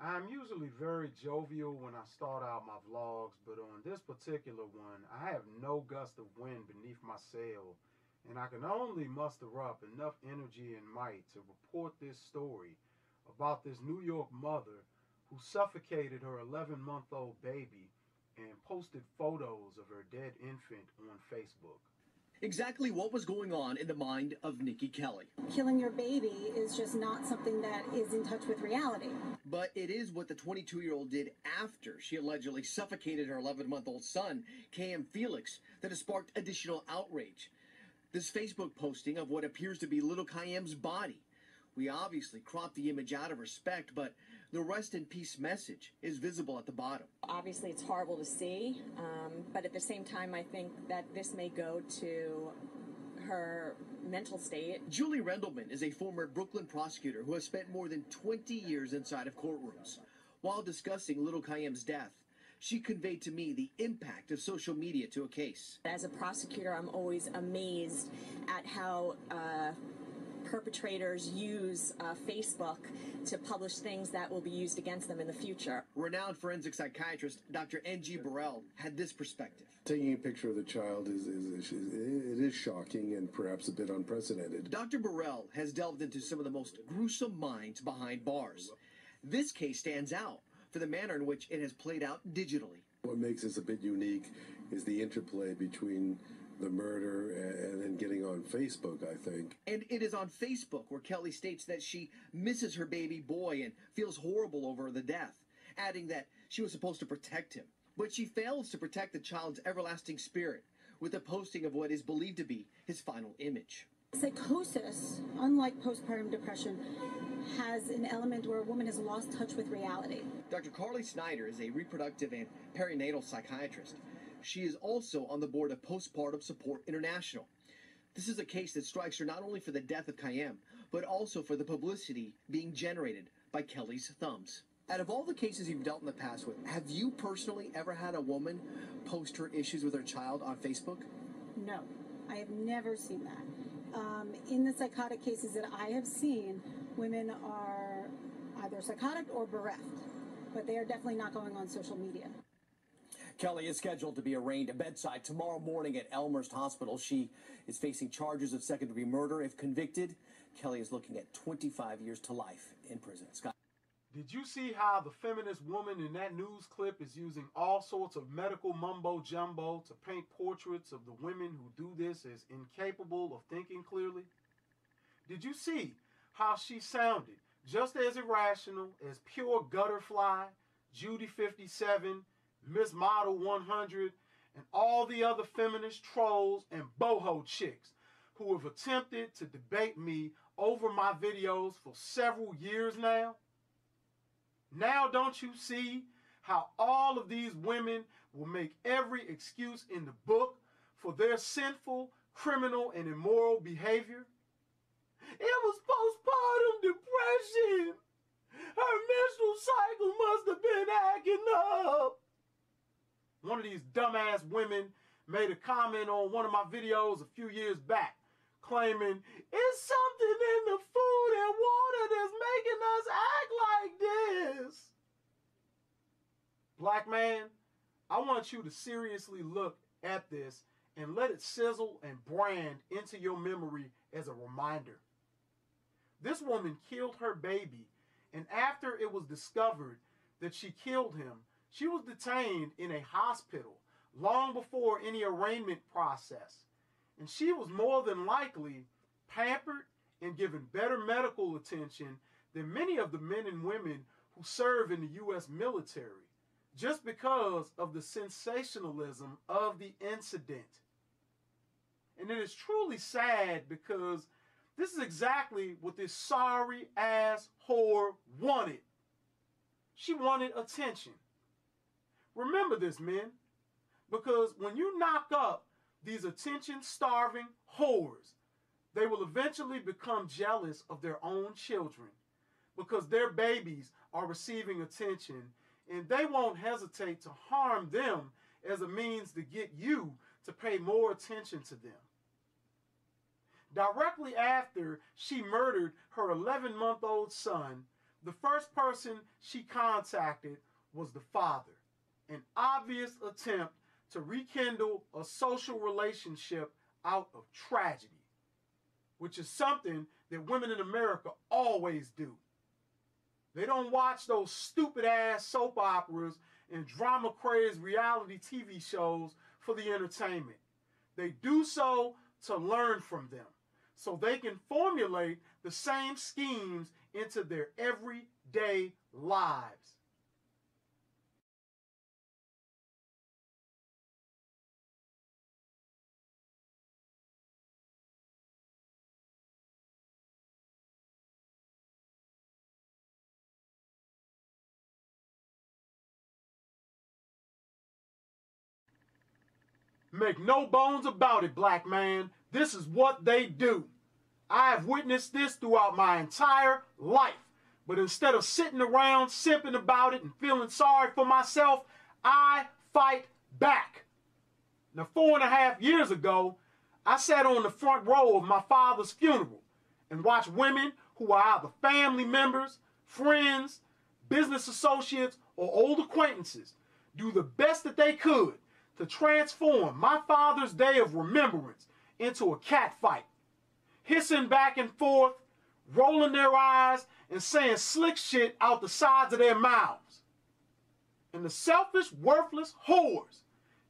I'm usually very jovial when I start out my vlogs, but on this particular one, I have no gust of wind beneath my sail, and I can only muster up enough energy and might to report this story about this New York mother who suffocated her 11-month-old baby and posted photos of her dead infant on Facebook. Exactly what was going on in the mind of Nikki Kelly. Killing your baby is just not something that is in touch with reality. But it is what the 22-year-old did after she allegedly suffocated her 11-month-old son, KM Felix, that has sparked additional outrage. This Facebook posting of what appears to be little KM's body. We obviously cropped the image out of respect, but the rest in peace message is visible at the bottom. Obviously, it's horrible to see, but at the same time, I think that this may go to her mental state. Julie Rendelman is a former Brooklyn prosecutor who has spent more than 20 years inside of courtrooms. While discussing little KM's death, she conveyed to me the impact of social media to a case. As a prosecutor, I'm always amazed at how perpetrators use Facebook to publish things that will be used against them in the future. Renowned forensic psychiatrist Dr. N.G. Burrell had this perspective. Taking a picture of the child is shocking and perhaps a bit unprecedented. Dr. Burrell has delved into some of the most gruesome minds behind bars. This case stands out for the manner in which it has played out digitally. What makes this a bit unique is the interplay between the murder and then getting on Facebook, I think. And it is on Facebook where Kelly states that she misses her baby boy and feels horrible over the death, adding that she was supposed to protect him. But she fails to protect the child's everlasting spirit with the posting of what is believed to be his final image. Psychosis, unlike postpartum depression, has an element where a woman has lost touch with reality. Dr. Carly Snyder is a reproductive and perinatal psychiatrist. She is also on the board of Postpartum Support International. This is a case that strikes her not only for the death of KM, but also for the publicity being generated by Kelly's thumbs. Out of all the cases you've dealt in the past with, have you personally ever had a woman post her issues with her child on Facebook? No, I have never seen that. In the psychotic cases that I have seen, women are either psychotic or bereft, but they are definitely not going on social media. Kelly is scheduled to be arraigned bedside tomorrow morning at Elmhurst Hospital. She is facing charges of second-degree murder. If convicted, Kelly is looking at 25 years to life in prison. Scott. Did you see how the feminist woman in that news clip is using all sorts of medical mumbo-jumbo to paint portraits of the women who do this as incapable of thinking clearly? Did you see how she sounded just as irrational as pure gutterfly, Judy 57, Miss Model 100, and all the other feminist trolls and boho chicks who have attempted to debate me over my videos for several years now? Now don't you see how all of these women will make every excuse in the book for their sinful, criminal, and immoral behavior? It was postpartum depression. Her menstrual cycle must have been acting up. One of these dumbass women made a comment on one of my videos a few years back, claiming it's something in the food and water that's making us act like this. Black man, I want you to seriously look at this and let it sizzle and brand into your memory as a reminder. This woman killed her baby, and after it was discovered that she killed him, she was detained in a hospital long before any arraignment process. And she was more than likely pampered and given better medical attention than many of the men and women who serve in the U.S. military, just because of the sensationalism of the incident. And it is truly sad because this is exactly what this sorry ass whore wanted. She wanted attention. Remember this, men, because when you knock up these attention-starving whores, they will eventually become jealous of their own children because their babies are receiving attention, and they won't hesitate to harm them as a means to get you to pay more attention to them. Directly after she murdered her 11-month-old son, The first person she contacted was the father, an obvious attempt to rekindle a social relationship out of tragedy, which is something that women in America always do. They don't watch those stupid-ass soap operas and drama-crazed reality TV shows for the entertainment. They do so to learn from them, so they can formulate the same schemes into their everyday lives. Make no bones about it, black man. This is what they do. I have witnessed this throughout my entire life. But instead of sitting around simping about it and feeling sorry for myself, I fight back. Now, 4.5 years ago, I sat on the front row of my father's funeral and watched women who are either family members, friends, business associates, or old acquaintances do the best that they could to transform my father's day of remembrance into a cat fight, hissing back and forth, rolling their eyes, and saying slick shit out the sides of their mouths. And the selfish, worthless whores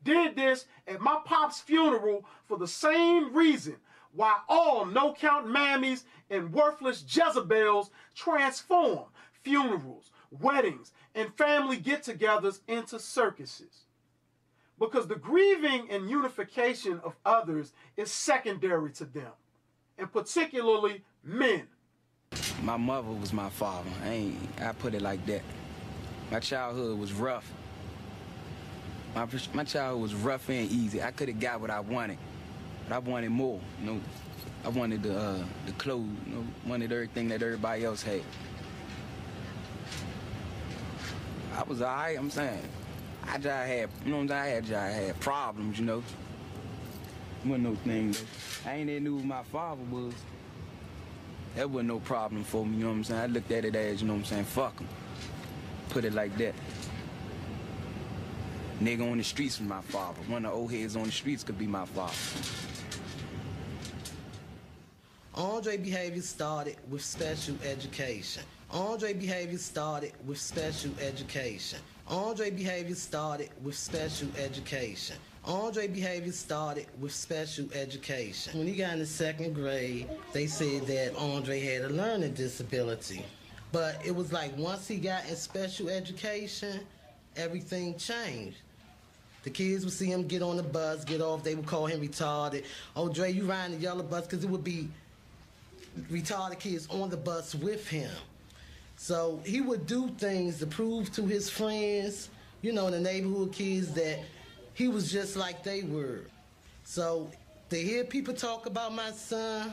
did this at my pop's funeral for the same reason why all no-count mammies and worthless Jezebels transform funerals, weddings, and family get-togethers into circuses. Because the grieving and unification of others is secondary to them, and particularly men. My mother was my father. I put it like that. My childhood was rough. My childhood was rough and easy. I could have got what I wanted, but I wanted more. You know, I wanted the clothes. You know, wanted everything that everybody else had. I was alright. I'm saying, I just had, you know what I'm saying? I had problems. You know, wasn't no thing. I ain't even knew who my father was. That wasn't no problem for me, you know what I'm saying? I looked at it as, you know what I'm saying, fuck him. Put it like that. Nigga on the streets was my father. One of the old heads on the streets could be my father. Andre behavior started with special education. Andre behavior started with special education. Andre behavior started with special education. Andre behavior started with special education. When he got in the 2nd grade, they said that Andre had a learning disability. But it was like once he got in special education, everything changed. The kids would see him get on the bus, get off, they would call him retarded. Oh, Dre, you riding the yellow bus, because it would be retarded kids on the bus with him. So he would do things to prove to his friends, you know, the neighborhood kids, that he was just like they were. So to hear people talk about my son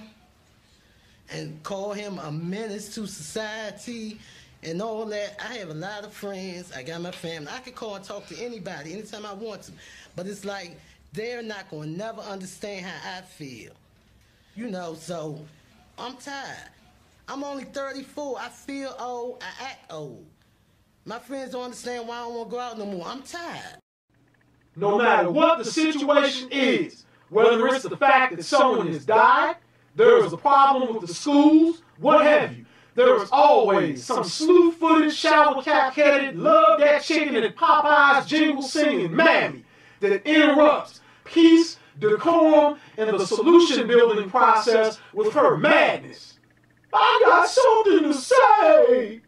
and call him a menace to society and all that, I have a lot of friends. I got my family. I can call and talk to anybody anytime I want to. But it's like they're not going to never understand how I feel. You know, so I'm tired. I'm only 34. I feel old. I act old. My friends don't understand why I don't want to go out no more. I'm tired. No matter what the situation is, whether it's the fact that someone has died, there is a problem with the schools, what have you, there is always some slew-footed, shower-cap-headed, love that chicken and Popeye's jingle singing Mammy that interrupts peace, decorum, and the solution-building process with her madness. I got something to say!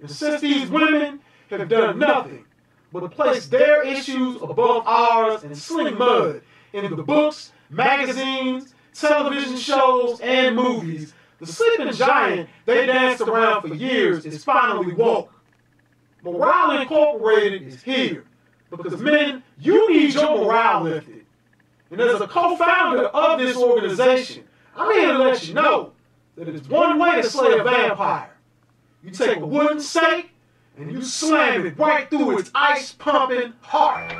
And since these women have done nothing but place their issues above ours and sling mud into the books, magazines, television shows, and movies, the sleeping giant they danced around for years is finally woke. Morale Incorporated is here because, men, you need your morale lifted. And as a co-founder of this organization, I'm here to let you know that it's one way to slay a vampire. You take a wooden stake and you slam it right through its ice-pumping heart.